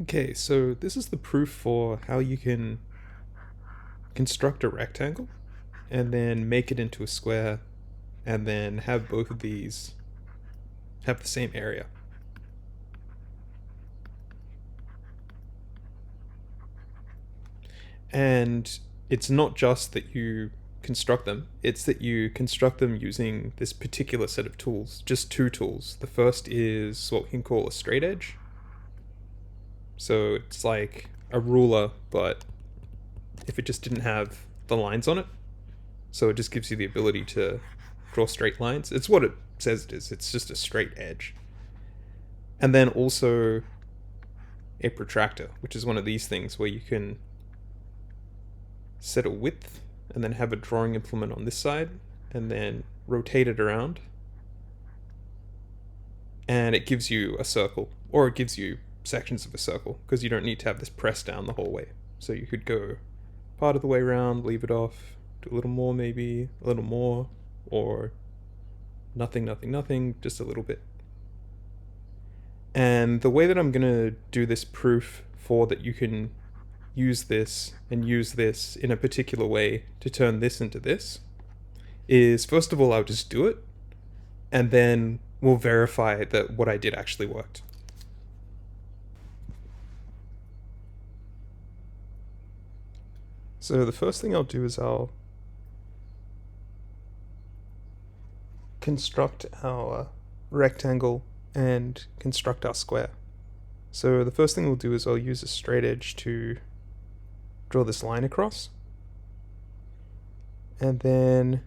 Okay, so this is the proof for how you can construct a rectangle and then make it into a square and then have both of these have the same area. And it's not just that you construct them, it's that you construct them using this particular set of tools, just two tools. The first is what we can call a straight edge. So it's like a ruler, but if it just didn't have the lines on it, so it just gives you the ability to draw straight lines. It's what it says it is. It's just a straight edge. And then also a protractor, which is one of these things where you can set a width and then have a drawing implement on this side and then rotate it around. And it gives you a circle, or it gives you sections of a circle, because you don't need to have this pressed down the whole way. So you could go part of the way around, leave it off, do a little more maybe, a little more, or nothing, nothing, nothing, just a little bit. And the way that I'm going to do this proof for that you can use this and use this in a particular way to turn this into this is, first of all, I'll just do it, and then we'll verify that what I did actually worked. So the first thing I'll do is I'll construct our rectangle and construct our square. So the first thing we'll do is I'll use a straight edge to draw this line across. And then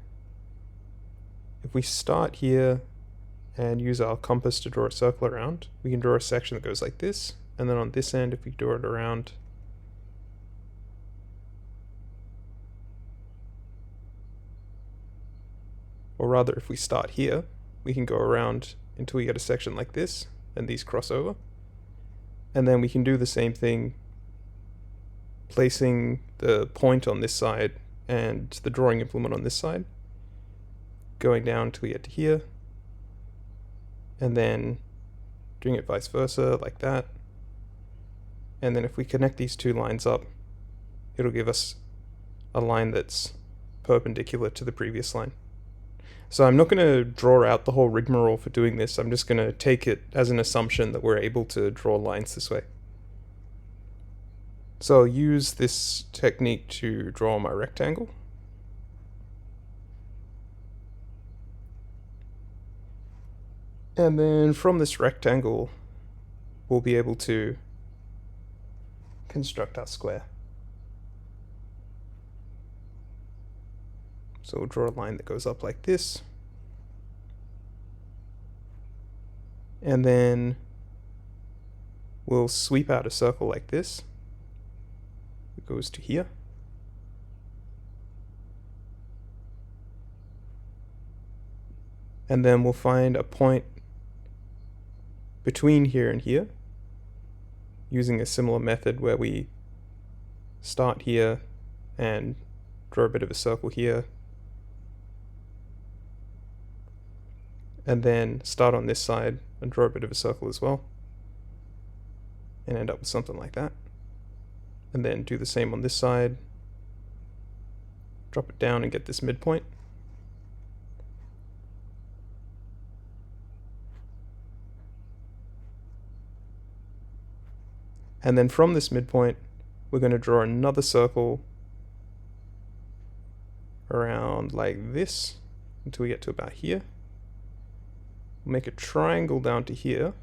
if we start here and use our compass to draw a circle around, we can draw a section that goes like this. And then on this end, if we draw it around, or rather if we start here, we can go around until we get a section like this, and these cross over. And then we can do the same thing, placing the point on this side and the drawing implement on this side, going down until we get to here, and then doing it vice versa, like that. And then if we connect these two lines up, it'll give us a line that's perpendicular to the previous line. So I'm not going to draw out the whole rigmarole for doing this. I'm just going to take it as an assumption that we're able to draw lines this way. So I'll use this technique to draw my rectangle. And then from this rectangle, we'll be able to construct our square. So we'll draw a line that goes up like this. And then we'll sweep out a circle like this. It goes to here. And then we'll find a point between here and here, using a similar method where we start here and draw a bit of a circle here, and then start on this side and draw a bit of a circle as well, and end up with something like that. And then do the same on this side, drop it down and get this midpoint. And then from this midpoint, we're going to draw another circle around like this until we get to about here. We'll make a triangle down to here.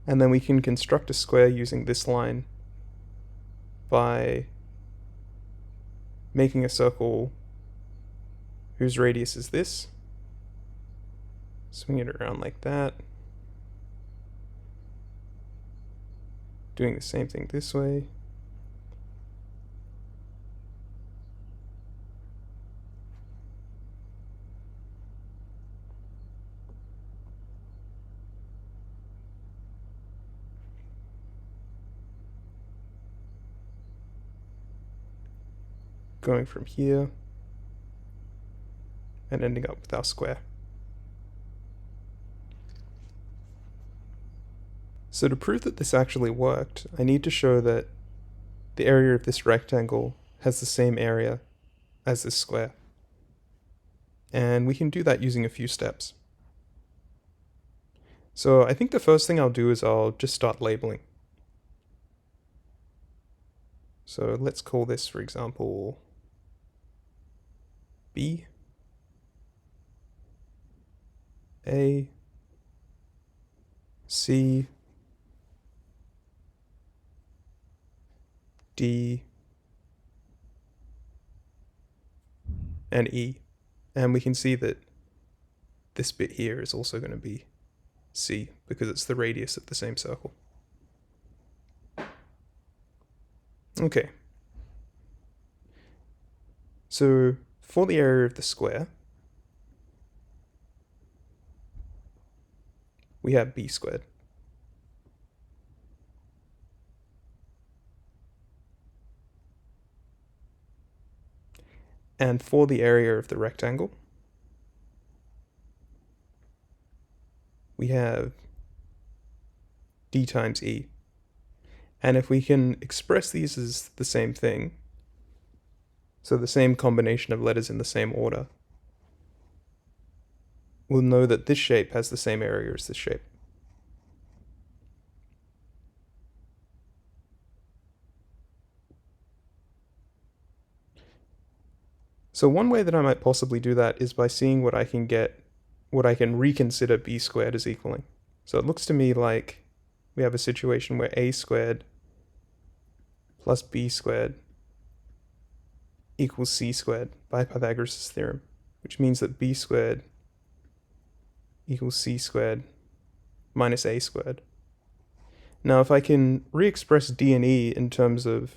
And then we can construct a square using this line by making a circle whose radius is this. Swing it around like that. Doing the same thing this way. going from here and ending up with our square. So to prove that this actually worked, I need to show that the area of this rectangle has the same area as this square. And we can do that using a few steps. So I think the first thing I'll do is I'll just start labeling. So let's call this, for example, B, A, C, D, and E. And we can see that this bit here is also going to be C because it's the radius of the same circle. Okay. So for the area of the square, we have B squared. And for the area of the rectangle, we have D times E. And if we can express these as the same thing, so the same combination of letters in the same order, we'll know that this shape has the same area as this shape. So one way that I might possibly do that is by seeing what I can reconsider B squared as equaling. So it looks to me like we have a situation where A squared plus B squared equals C squared by Pythagoras' theorem, which means that B squared equals C squared minus A squared. Now if I can re-express D and E in terms of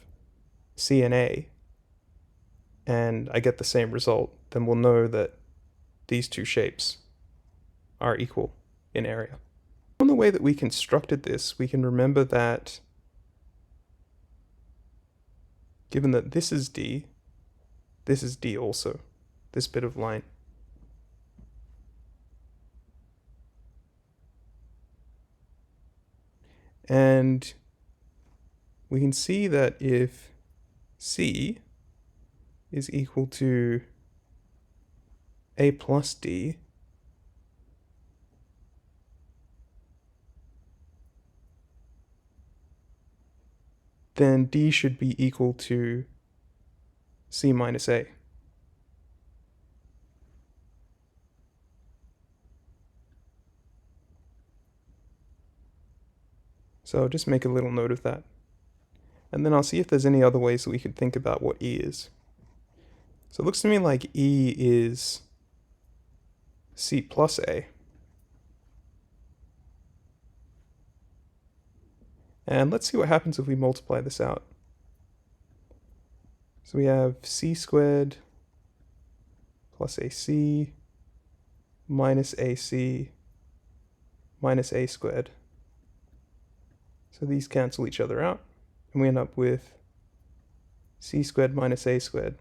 C and A, and I get the same result, then we'll know that these two shapes are equal in area. From the way that we constructed this, we can remember that given that this is D also, this bit of line. And we can see that if C is equal to A plus D, then D should be equal to C minus A. So I'll just make a little note of that. And then I'll see if there's any other ways that we could think about what E is. So it looks to me like E is C plus A. And let's see what happens if we multiply this out. So we have C squared plus AC minus AC minus A squared. So these cancel each other out, and we end up with C squared minus A squared.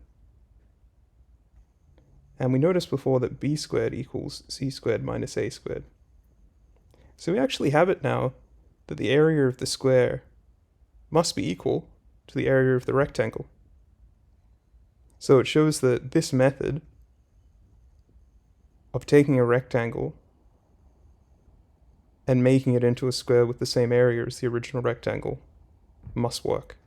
And we noticed before that B squared equals C squared minus A squared. So we actually have it now that the area of the square must be equal to the area of the rectangle. So it shows that this method of taking a rectangle and making it into a square with the same area as the original rectangle must work.